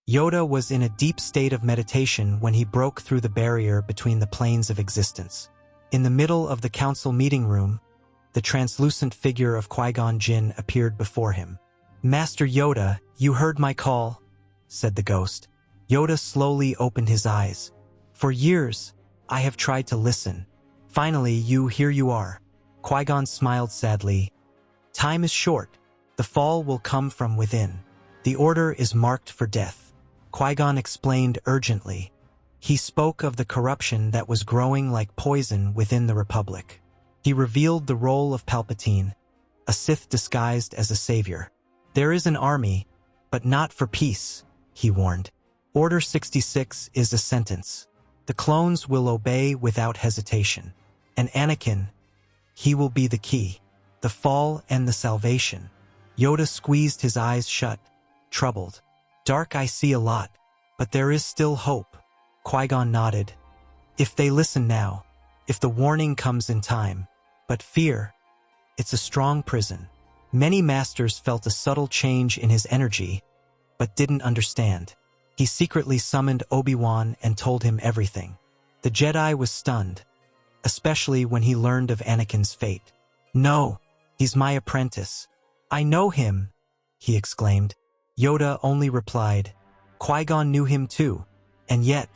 Yoda was in a deep state of meditation when he broke through the barrier between the planes of existence. In the middle of the council meeting room, the translucent figure of Qui-Gon Jinn appeared before him. "Master Yoda, you heard my call," said the ghost. Yoda slowly opened his eyes. "For years, I have tried to listen. Finally, here you are." Qui-Gon smiled sadly. "Time is short. The fall will come from within. The order is marked for death." Qui-Gon explained urgently. He spoke of the corruption that was growing like poison within the Republic. He revealed the role of Palpatine, a Sith disguised as a savior. "There is an army, but not for peace," he warned. "Order 66 is a sentence. The clones will obey without hesitation. And Anakin, he will be the key, the fall and the salvation." Yoda squeezed his eyes shut, troubled. "Dark, I see a lot, but there is still hope." Qui-Gon nodded. "If they listen now, if the warning comes in time. But fear, it's a strong prison." Many masters felt a subtle change in his energy, but didn't understand. He secretly summoned Obi-Wan and told him everything. The Jedi was stunned, especially when he learned of Anakin's fate. "No, he's my apprentice. I know him," he exclaimed. Yoda only replied, "Qui-Gon knew him too, and yet,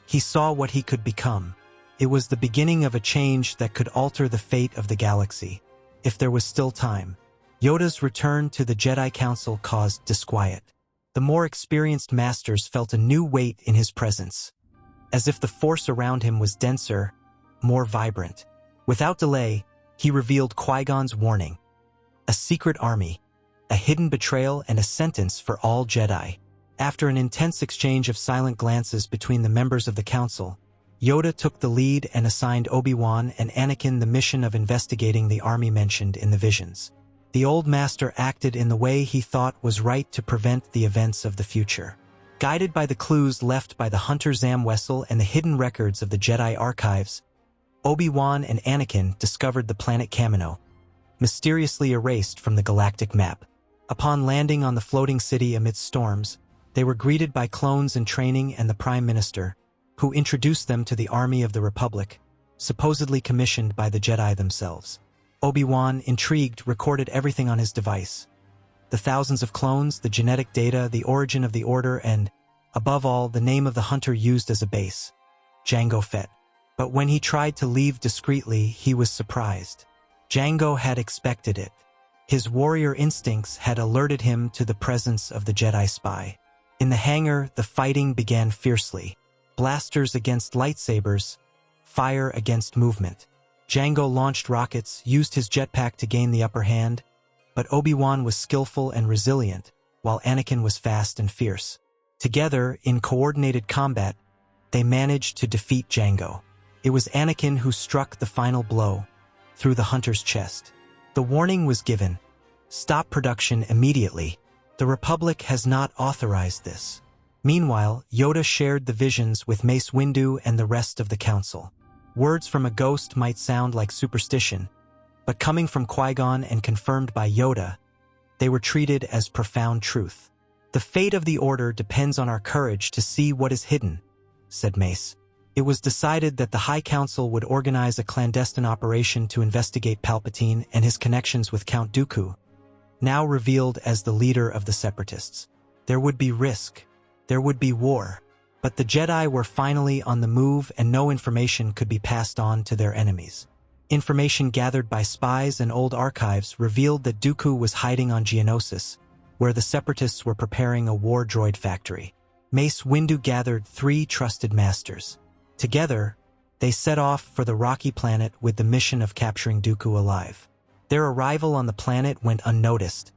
he saw what he could become." It was the beginning of a change that could alter the fate of the galaxy, if there was still time. Yoda's return to the Jedi Council caused disquiet. The more experienced masters felt a new weight in his presence, as if the force around him was denser, more vibrant. Without delay, he revealed Qui-Gon's warning. A secret army, a hidden betrayal, and a sentence for all Jedi. After an intense exchange of silent glances between the members of the council, Yoda took the lead and assigned Obi-Wan and Anakin the mission of investigating the army mentioned in the visions. The old master acted in the way he thought was right to prevent the events of the future. Guided by the clues left by the Hunter Zam Wessel and the hidden records of the Jedi archives, Obi-Wan and Anakin discovered the planet Kamino, mysteriously erased from the galactic map. Upon landing on the floating city amidst storms, they were greeted by clones in training and the Prime Minister, who introduced them to the army of the Republic, supposedly commissioned by the Jedi themselves. Obi-Wan, intrigued, recorded everything on his device. The thousands of clones, the genetic data, the origin of the order, and, above all, the name of the hunter used as a base, Jango Fett. But when he tried to leave discreetly, he was surprised. Jango had expected it. His warrior instincts had alerted him to the presence of the Jedi spy. In the hangar, the fighting began fiercely. Blasters against lightsabers, fire against movement. Jango launched rockets, used his jetpack to gain the upper hand, but Obi-Wan was skillful and resilient, while Anakin was fast and fierce. Together, in coordinated combat, they managed to defeat Jango. It was Anakin who struck the final blow, through the hunter's chest. The warning was given: stop production immediately. The Republic has not authorized this. Meanwhile, Yoda shared the visions with Mace Windu and the rest of the council. Words from a ghost might sound like superstition, but coming from Qui-Gon and confirmed by Yoda, they were treated as profound truth. "The fate of the Order depends on our courage to see what is hidden," said Mace. It was decided that the High Council would organize a clandestine operation to investigate Palpatine and his connections with Count Dooku, now revealed as the leader of the Separatists. There would be risk. There would be war. But the Jedi were finally on the move, and no information could be passed on to their enemies. Information gathered by spies and old archives revealed that Dooku was hiding on Geonosis, where the Separatists were preparing a war droid factory. Mace Windu gathered 3 trusted masters. Together, they set off for the rocky planet with the mission of capturing Dooku alive. Their arrival on the planet went unnoticed,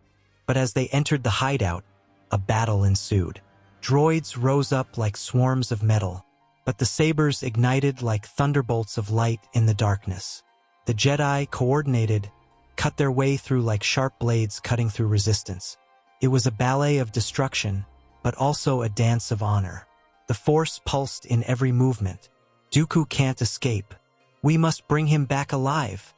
but as they entered the hideout, a battle ensued. Droids rose up like swarms of metal, but the sabers ignited like thunderbolts of light in the darkness. The Jedi, coordinated, cut their way through like sharp blades cutting through resistance. It was a ballet of destruction, but also a dance of honor. The Force pulsed in every movement. "Dooku can't escape. We must bring him back alive,"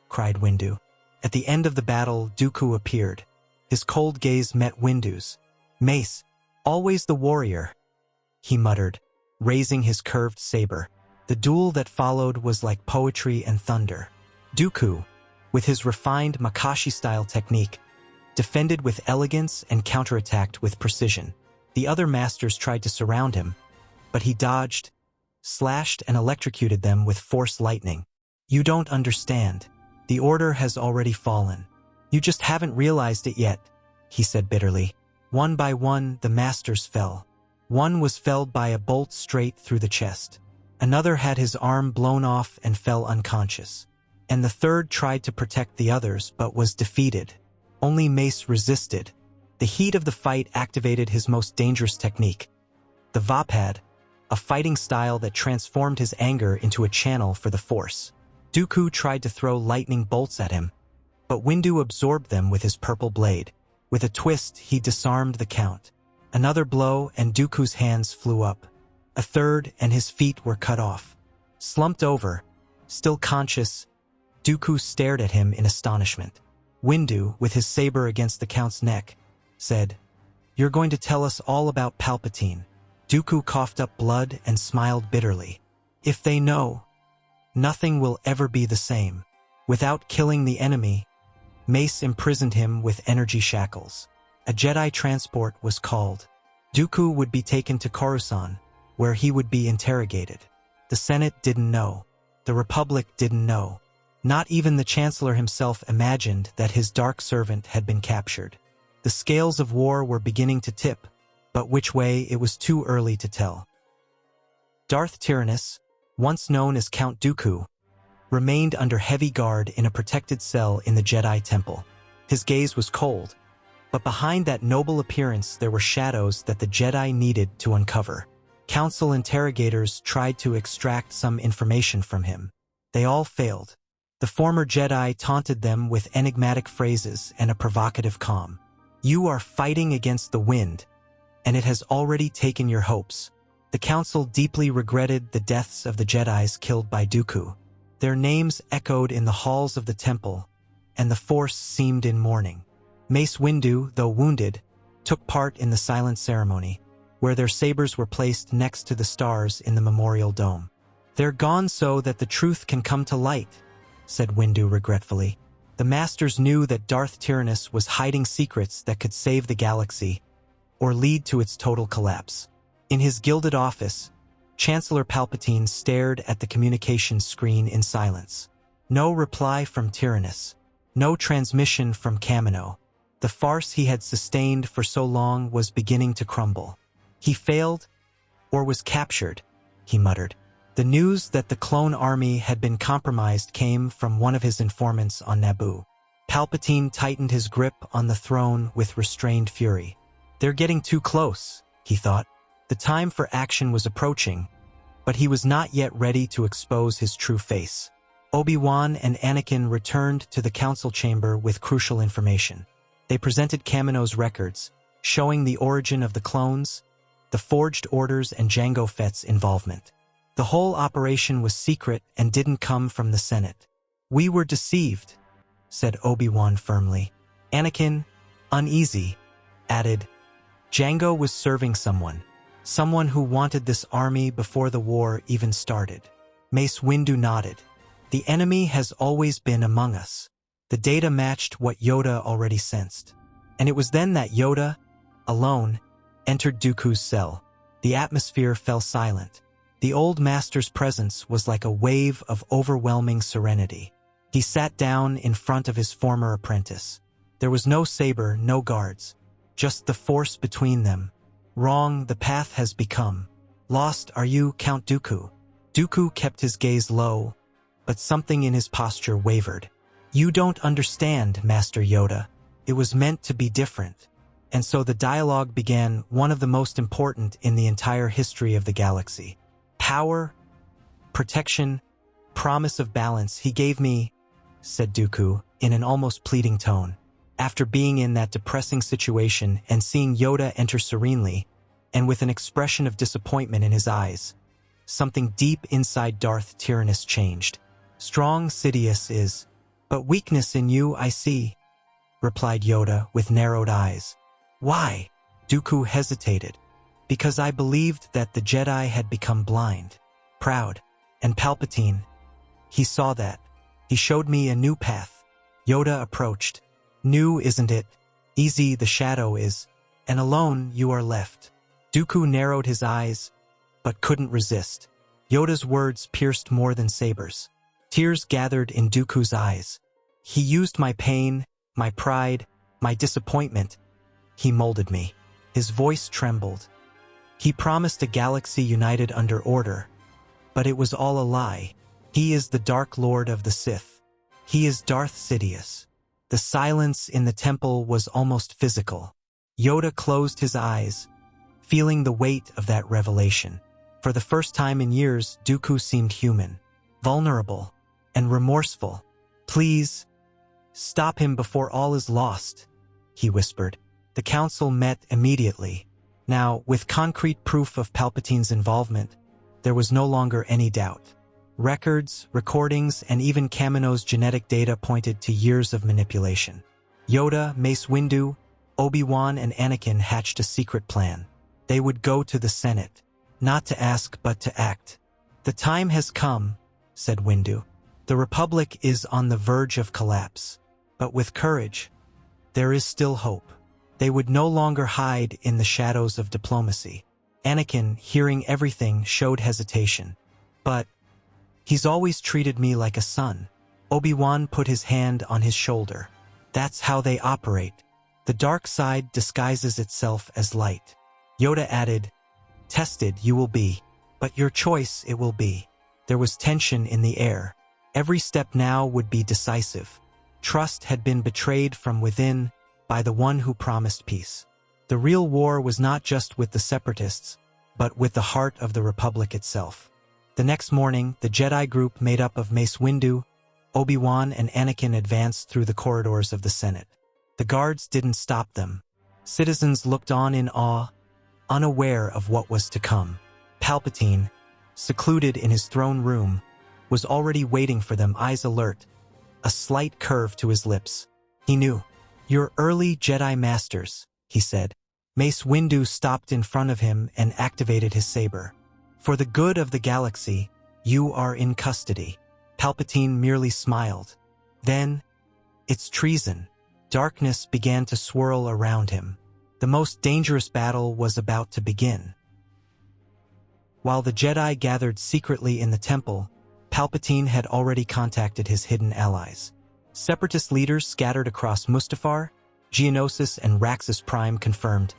cried Windu. At the end of the battle, Dooku appeared. His cold gaze met Windu's. "Mace, Always the warrior, he muttered, raising his curved saber. The duel that followed was like poetry and thunder. Dooku, with his refined Makashi-style technique, defended with elegance and counterattacked with precision. The other masters tried to surround him, but he dodged, slashed, and electrocuted them with force lightning. You don't understand. The order has already fallen. You just haven't realized it yet, he said bitterly. One by one, the masters fell. One was felled by a bolt straight through the chest. Another had his arm blown off and fell unconscious. And the third tried to protect the others but was defeated. Only Mace resisted. The heat of the fight activated his most dangerous technique, the Vapad, a fighting style that transformed his anger into a channel for the Force. Dooku tried to throw lightning bolts at him, but Windu absorbed them with his purple blade. With a twist, he disarmed the Count. Another blow and Dooku's hands flew up. A third and his feet were cut off. Slumped over, still conscious, Dooku stared at him in astonishment. Windu, with his saber against the Count's neck, said, "You're going to tell us all about Palpatine." Dooku coughed up blood and smiled bitterly. "If they know, nothing will ever be the same." Without killing the enemy, Mace imprisoned him with energy shackles. A Jedi transport was called. Dooku would be taken to Coruscant, where he would be interrogated. The Senate didn't know. The Republic didn't know. Not even the Chancellor himself imagined that his dark servant had been captured. The scales of war were beginning to tip, but which way it was too early to tell. Darth Tyrannus, once known as Count Dooku, remained under heavy guard in a protected cell in the Jedi Temple. His gaze was cold, but behind that noble appearance there were shadows that the Jedi needed to uncover. Council interrogators tried to extract some information from him. They all failed. The former Jedi taunted them with enigmatic phrases and a provocative calm. "You are fighting against the wind, and it has already taken your hopes." The Council deeply regretted the deaths of the Jedis killed by Dooku. Their names echoed in the halls of the temple, and the Force seemed in mourning. Mace Windu, though wounded, took part in the silent ceremony, where their sabers were placed next to the stars in the memorial dome. "They're gone so that the truth can come to light," said Windu regretfully. The Masters knew that Darth Tyrannus was hiding secrets that could save the galaxy, or lead to its total collapse. In his gilded office, Chancellor Palpatine stared at the communications screen in silence. No reply from Tyrannus. No transmission from Kamino. The farce he had sustained for so long was beginning to crumble. "He failed, or was captured," he muttered. The news that the clone army had been compromised came from one of his informants on Naboo. Palpatine tightened his grip on the throne with restrained fury. "They're getting too close," he thought. The time for action was approaching, but he was not yet ready to expose his true face. Obi-Wan and Anakin returned to the council chamber with crucial information. They presented Kamino's records, showing the origin of the clones, the forged orders, and Jango Fett's involvement. The whole operation was secret and didn't come from the Senate. "We were deceived," said Obi-Wan firmly. Anakin, uneasy, added, "Jango was serving someone who wanted this army before the war even started." Mace Windu nodded. "The enemy has always been among us." The data matched what Yoda already sensed. And it was then that Yoda, alone, entered Dooku's cell. The atmosphere fell silent. The old master's presence was like a wave of overwhelming serenity. He sat down in front of his former apprentice. There was no saber, no guards, just the Force between them. "Wrong the path has become. Lost are you, Count Dooku." Dooku kept his gaze low, but something in his posture wavered. "You don't understand, Master Yoda. It was meant to be different." And so the dialogue began, one of the most important in the entire history of the galaxy. "Power, protection, promise of balance he gave me," said Dooku, in an almost pleading tone. After being in that depressing situation and seeing Yoda enter serenely, and with an expression of disappointment in his eyes, something deep inside Darth Tyrannus changed. "Strong Sidious is, but weakness in you I see," replied Yoda with narrowed eyes. "Why?" Dooku hesitated, because I believed that the Jedi had become blind, proud, and Palpatine. He saw that. He showed me a new path. Yoda approached. New isn't it? Easy the shadow is, and alone you are left. Dooku narrowed his eyes, but couldn't resist. Yoda's words pierced more than sabers. Tears gathered in Dooku's eyes. He used my pain, my pride, my disappointment. He molded me. His voice trembled. He promised a galaxy united under order, but it was all a lie. He is the Dark Lord of the Sith. He is Darth Sidious. The silence in the temple was almost physical. Yoda closed his eyes, feeling the weight of that revelation. For the first time in years, Dooku seemed human, vulnerable, and remorseful. Please, stop him before all is lost, he whispered. The council met immediately. Now, with concrete proof of Palpatine's involvement, there was no longer any doubt. Records, recordings, and even Kamino's genetic data pointed to years of manipulation. Yoda, Mace Windu, Obi-Wan, and Anakin hatched a secret plan. They would go to the Senate, not to ask but to act. The time has come, said Windu. The Republic is on the verge of collapse. But with courage, there is still hope. They would no longer hide in the shadows of diplomacy. Anakin, hearing everything, showed hesitation. But he's always treated me like a son. Obi-Wan put his hand on his shoulder. That's how they operate. The dark side disguises itself as light. Yoda added, tested you will be, but your choice it will be. There was tension in the air. Every step now would be decisive. Trust had been betrayed from within by the one who promised peace. The real war was not just with the Separatists, but with the heart of the Republic itself. The next morning, the Jedi group made up of Mace Windu, Obi-Wan, and Anakin advanced through the corridors of the Senate. The guards didn't stop them. Citizens looked on in awe, unaware of what was to come. Palpatine, secluded in his throne room, was already waiting for them, eyes alert, a slight curve to his lips. He knew. Your early Jedi masters, he said. Mace Windu stopped in front of him and activated his saber. For the good of the galaxy, you are in custody. Palpatine merely smiled. Then, it's treason. Darkness began to swirl around him. The most dangerous battle was about to begin. While the Jedi gathered secretly in the temple, Palpatine had already contacted his hidden allies. Separatist leaders scattered across Mustafar, Geonosis, and Raxus Prime confirmed.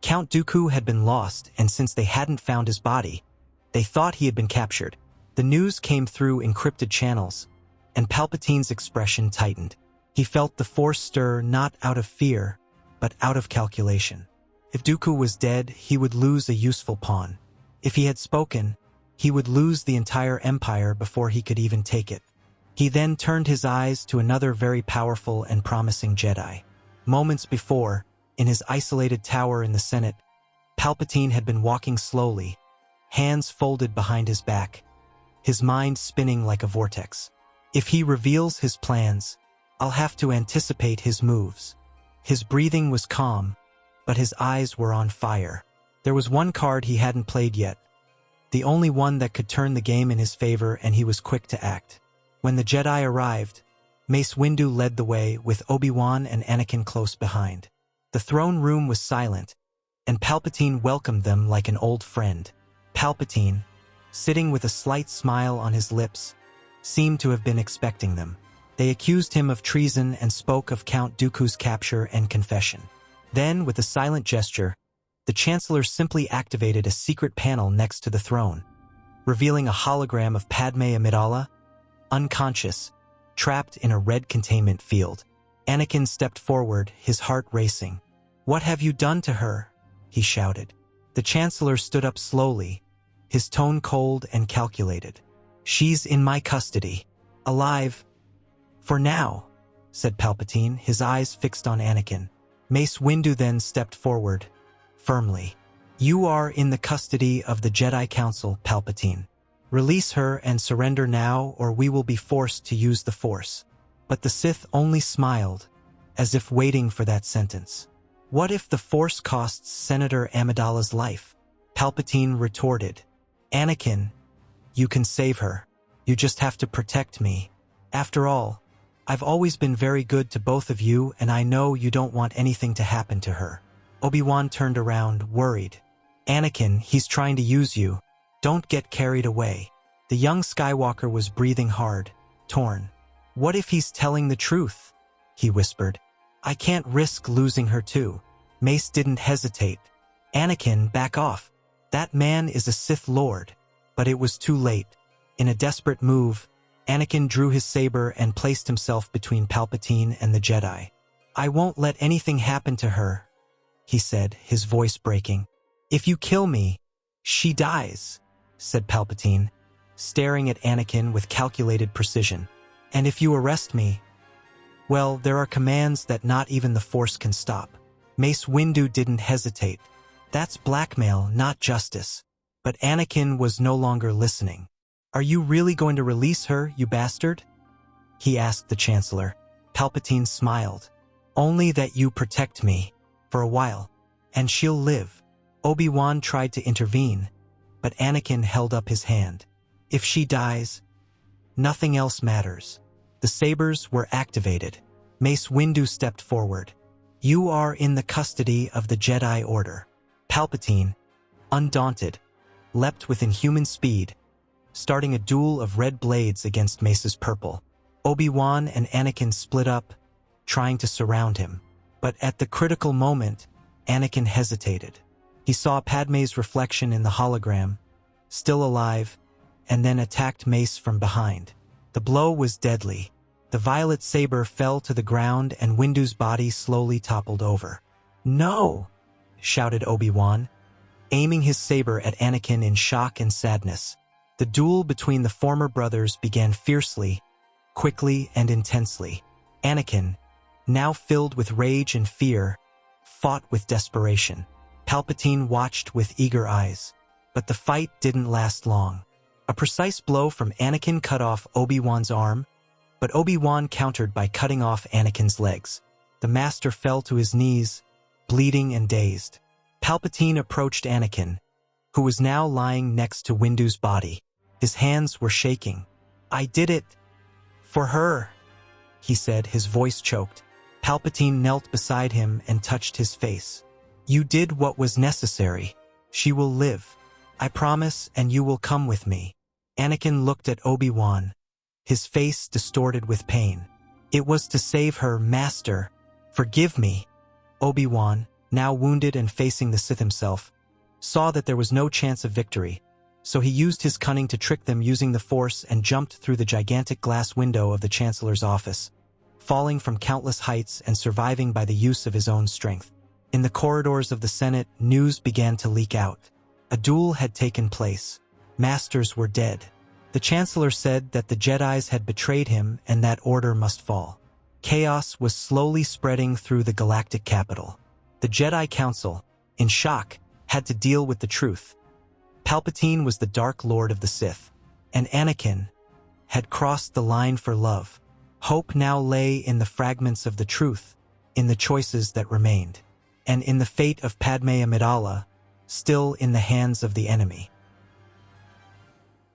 Count Dooku had been lost, and since they hadn't found his body, they thought he had been captured. The news came through encrypted channels, and Palpatine's expression tightened. He felt the Force stir not out of fear, but out of calculation. If Dooku was dead, he would lose a useful pawn. If he had spoken, he would lose the entire Empire before he could even take it. He then turned his eyes to another very powerful and promising Jedi. Moments before, in his isolated tower in the Senate, Palpatine had been walking slowly, hands folded behind his back, his mind spinning like a vortex. If he reveals his plans, I'll have to anticipate his moves. His breathing was calm, but his eyes were on fire. There was one card he hadn't played yet, the only one that could turn the game in his favor, and he was quick to act. When the Jedi arrived, Mace Windu led the way, with Obi-Wan and Anakin close behind. The throne room was silent, and Palpatine welcomed them like an old friend. Palpatine, sitting with a slight smile on his lips, seemed to have been expecting them. They accused him of treason and spoke of Count Dooku's capture and confession. Then, with a silent gesture, the Chancellor simply activated a secret panel next to the throne, revealing a hologram of Padme Amidala, unconscious, trapped in a red containment field. Anakin stepped forward, his heart racing. "What have you done to her?" he shouted. The Chancellor stood up slowly, his tone cold and calculated. "She's in my custody, alive. For now," said Palpatine, his eyes fixed on Anakin. Mace Windu then stepped forward, firmly. "You are in the custody of the Jedi Council, Palpatine. Release her and surrender now, or we will be forced to use the Force." But the Sith only smiled, as if waiting for that sentence. What if the Force costs Senator Amidala's life? Palpatine retorted. Anakin, you can save her. You just have to protect me. After all, I've always been very good to both of you, and I know you don't want anything to happen to her. Obi-Wan turned around, worried. Anakin, he's trying to use you. Don't get carried away. The young Skywalker was breathing hard, torn. What if he's telling the truth? He whispered. I can't risk losing her too. Mace didn't hesitate. Anakin, back off. That man is a Sith Lord. But it was too late. In a desperate move, Anakin drew his saber and placed himself between Palpatine and the Jedi. I won't let anything happen to her, he said, his voice breaking. If you kill me, she dies, said Palpatine, staring at Anakin with calculated precision. And if you arrest me, well, there are commands that not even the Force can stop. Mace Windu didn't hesitate. That's blackmail, not justice. But Anakin was no longer listening. Are you really going to release her, you bastard? He asked the Chancellor. Palpatine smiled. Only that you protect me, for a while, and she'll live. Obi-Wan tried to intervene, but Anakin held up his hand. If she dies, nothing else matters. The sabers were activated. Mace Windu stepped forward. You are in the custody of the Jedi Order. Palpatine, undaunted, leapt with inhuman speed, starting a duel of red blades against Mace's purple. Obi-Wan and Anakin split up, trying to surround him. But at the critical moment, Anakin hesitated. He saw Padmé's reflection in the hologram, still alive, and then attacked Mace from behind. The blow was deadly. The violet saber fell to the ground and Windu's body slowly toppled over. No! Shouted Obi-Wan, aiming his saber at Anakin in shock and sadness. The duel between the former brothers began fiercely, quickly and intensely. Anakin, now filled with rage and fear, fought with desperation. Palpatine watched with eager eyes. But the fight didn't last long. A precise blow from Anakin cut off Obi-Wan's arm, but Obi-Wan countered by cutting off Anakin's legs. The Master fell to his knees, bleeding and dazed. Palpatine approached Anakin, who was now lying next to Windu's body. His hands were shaking. I did it. For her, he said, his voice choked. Palpatine knelt beside him and touched his face. You did what was necessary. She will live. I promise, and you will come with me. Anakin looked at Obi-Wan, his face distorted with pain. It was to save her, Master. Forgive me. Obi-Wan, now wounded and facing the Sith himself, saw that there was no chance of victory, so he used his cunning to trick them using the Force and jumped through the gigantic glass window of the Chancellor's office, falling from countless heights and surviving by the use of his own strength. In the corridors of the Senate, news began to leak out. A duel had taken place. Masters were dead. The Chancellor said that the Jedis had betrayed him and that order must fall. Chaos was slowly spreading through the galactic capital. The Jedi Council, in shock, had to deal with the truth. Palpatine was the Dark Lord of the Sith, and Anakin had crossed the line for love. Hope now lay in the fragments of the truth, in the choices that remained, and in the fate of Padmé Amidala, still in the hands of the enemy.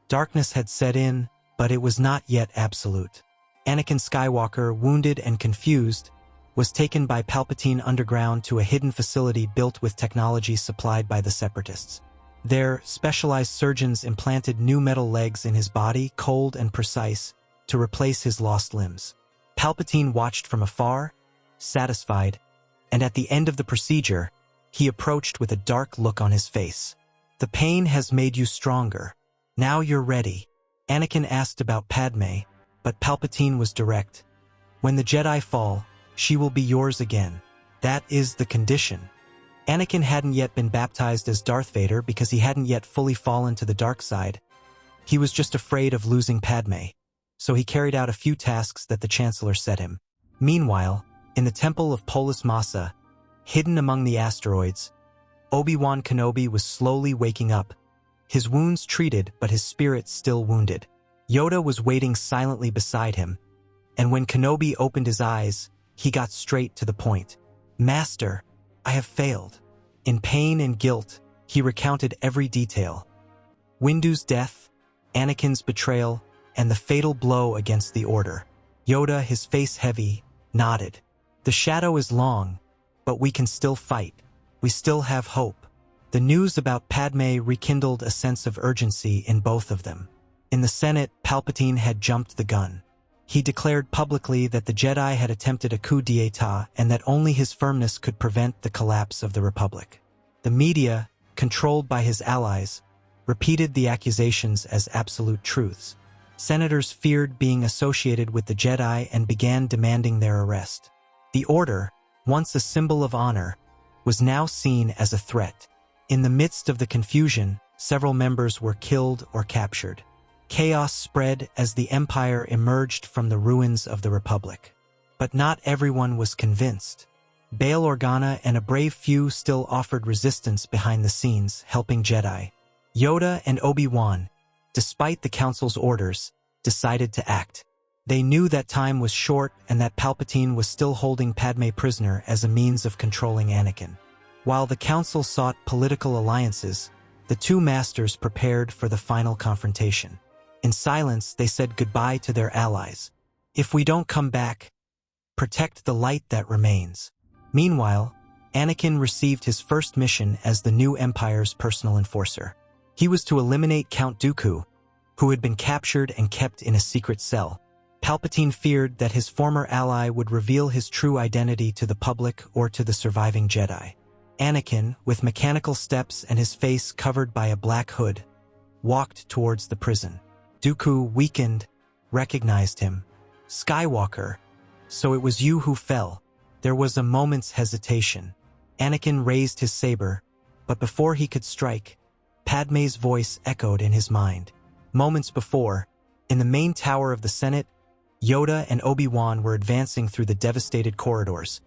Darkness had set in, but it was not yet absolute. Anakin Skywalker, wounded and confused, was taken by Palpatine underground to a hidden facility built with technology supplied by the Separatists. There, specialized surgeons implanted new metal legs in his body, cold and precise, to replace his lost limbs. Palpatine watched from afar, satisfied, and at the end of the procedure, he approached with a dark look on his face. The pain has made you stronger. Now you're ready. Anakin asked about Padmé, but Palpatine was direct. When the Jedi fall, she will be yours again. That is the condition. Anakin hadn't yet been baptized as Darth Vader because he hadn't yet fully fallen to the dark side. He was just afraid of losing Padmé, so he carried out a few tasks that the Chancellor set him. Meanwhile, in the Temple of Polis Massa, hidden among the asteroids, Obi-Wan Kenobi was slowly waking up, his wounds treated but his spirit still wounded. Yoda was waiting silently beside him, and when Kenobi opened his eyes, he got straight to the point. Master, I have failed. In pain and guilt, he recounted every detail. Windu's death, Anakin's betrayal, and the fatal blow against the Order. Yoda, his face heavy, nodded. The shadow is long, but we can still fight. We still have hope. The news about Padme rekindled a sense of urgency in both of them. In the Senate, Palpatine had jumped the gun. He declared publicly that the Jedi had attempted a coup d'état and that only his firmness could prevent the collapse of the Republic. The media, controlled by his allies, repeated the accusations as absolute truths. Senators feared being associated with the Jedi and began demanding their arrest. The Order, once a symbol of honor, was now seen as a threat. In the midst of the confusion, several members were killed or captured. Chaos spread as the Empire emerged from the ruins of the Republic. But not everyone was convinced. Bail Organa and a brave few still offered resistance behind the scenes, helping Jedi. Yoda and Obi-Wan, despite the Council's orders, decided to act. They knew that time was short and that Palpatine was still holding Padme prisoner as a means of controlling Anakin. While the Council sought political alliances, the two masters prepared for the final confrontation. In silence, they said goodbye to their allies. If we don't come back, protect the light that remains. Meanwhile, Anakin received his first mission as the new Empire's personal enforcer. He was to eliminate Count Dooku, who had been captured and kept in a secret cell. Palpatine feared that his former ally would reveal his true identity to the public or to the surviving Jedi. Anakin, with mechanical steps and his face covered by a black hood, walked towards the prison. Dooku, weakened, recognized him. Skywalker, so it was you who fell. There was a moment's hesitation. Anakin raised his saber, but before he could strike, Padme's voice echoed in his mind. Moments before, in the main tower of the Senate, Yoda and Obi-Wan were advancing through the devastated corridors,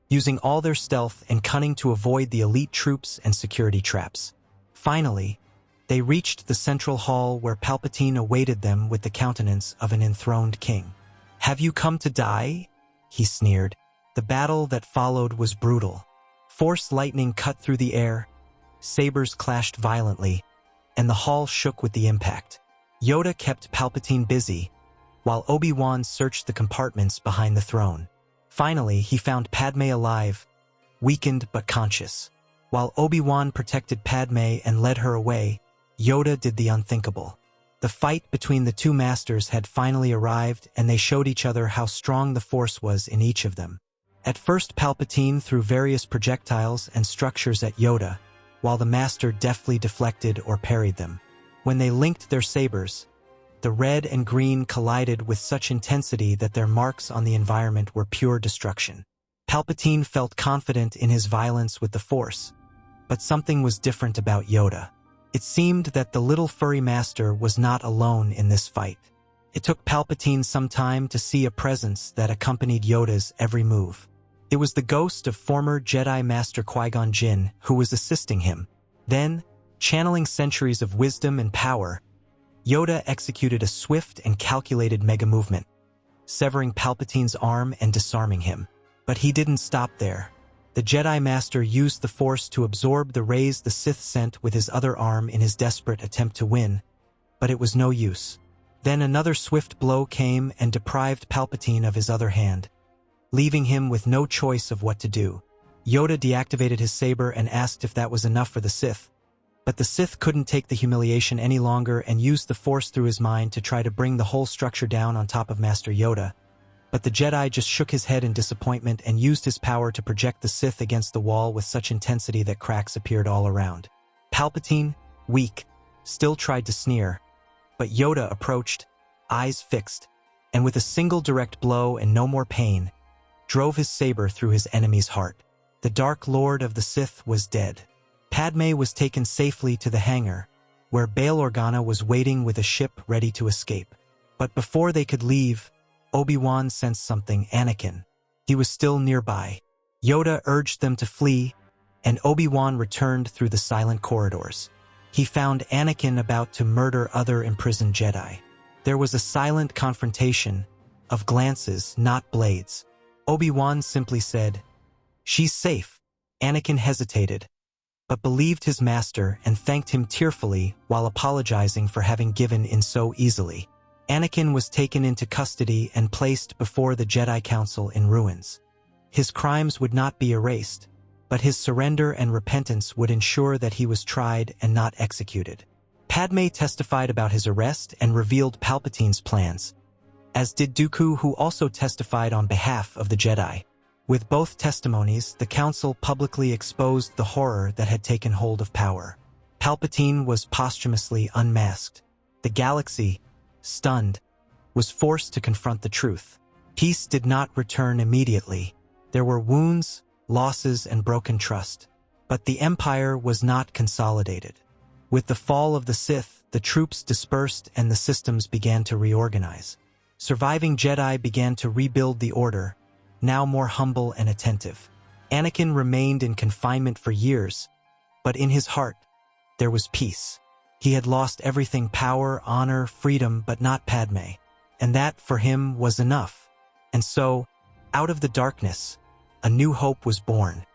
using all their stealth and cunning to avoid the elite troops and security traps. Finally, they reached the central hall where Palpatine awaited them with the countenance of an enthroned king. "Have you come to die?" he sneered. The battle that followed was brutal. Force lightning cut through the air, sabers clashed violently, and the hall shook with the impact. Yoda kept Palpatine busy, while Obi-Wan searched the compartments behind the throne. Finally, he found Padme alive, weakened but conscious. While Obi-Wan protected Padme and led her away, Yoda did the unthinkable. The fight between the two masters had finally arrived, and they showed each other how strong the Force was in each of them. At first, Palpatine threw various projectiles and structures at Yoda, while the Master deftly deflected or parried them. When they linked their sabers, the red and green collided with such intensity that their marks on the environment were pure destruction. Palpatine felt confident in his violence with the Force, but something was different about Yoda. It seemed that the little furry master was not alone in this fight. It took Palpatine some time to see a presence that accompanied Yoda's every move. It was the ghost of former Jedi Master Qui-Gon Jinn who was assisting him. Then, channeling centuries of wisdom and power, Yoda executed a swift and calculated mega-movement, severing Palpatine's arm and disarming him. But he didn't stop there. The Jedi Master used the Force to absorb the rays the Sith sent with his other arm in his desperate attempt to win, but it was no use. Then another swift blow came and deprived Palpatine of his other hand, leaving him with no choice of what to do. Yoda deactivated his saber and asked if that was enough for the Sith, but the Sith couldn't take the humiliation any longer and used the Force through his mind to try to bring the whole structure down on top of Master Yoda. But the Jedi just shook his head in disappointment and used his power to project the Sith against the wall with such intensity that cracks appeared all around. Palpatine, weak, still tried to sneer, but Yoda approached, eyes fixed, and with a single direct blow and no more pain, drove his saber through his enemy's heart. The Dark Lord of the Sith was dead. Padme was taken safely to the hangar, where Bail Organa was waiting with a ship ready to escape. But before they could leave, Obi-Wan sensed something. Anakin. He was still nearby. Yoda urged them to flee, and Obi-Wan returned through the silent corridors. He found Anakin about to murder other imprisoned Jedi. There was a silent confrontation, of glances, not blades. Obi-Wan simply said, "She's safe," Anakin hesitated, but believed his master and thanked him tearfully while apologizing for having given in so easily. Anakin was taken into custody and placed before the Jedi Council in ruins. His crimes would not be erased, but his surrender and repentance would ensure that he was tried and not executed. Padme testified about his arrest and revealed Palpatine's plans, as did Dooku, who also testified on behalf of the Jedi. With both testimonies, the Council publicly exposed the horror that had taken hold of power. Palpatine was posthumously unmasked. The galaxy, stunned, was forced to confront the truth. Peace did not return immediately. There were wounds, losses, and broken trust. But the Empire was not consolidated. With the fall of the Sith, the troops dispersed and the systems began to reorganize. Surviving Jedi began to rebuild the Order, now more humble and attentive. Anakin remained in confinement for years, but in his heart, there was peace. He had lost everything: power, honor, freedom, but not Padme. And that, for him, was enough. And so, out of the darkness, a new hope was born.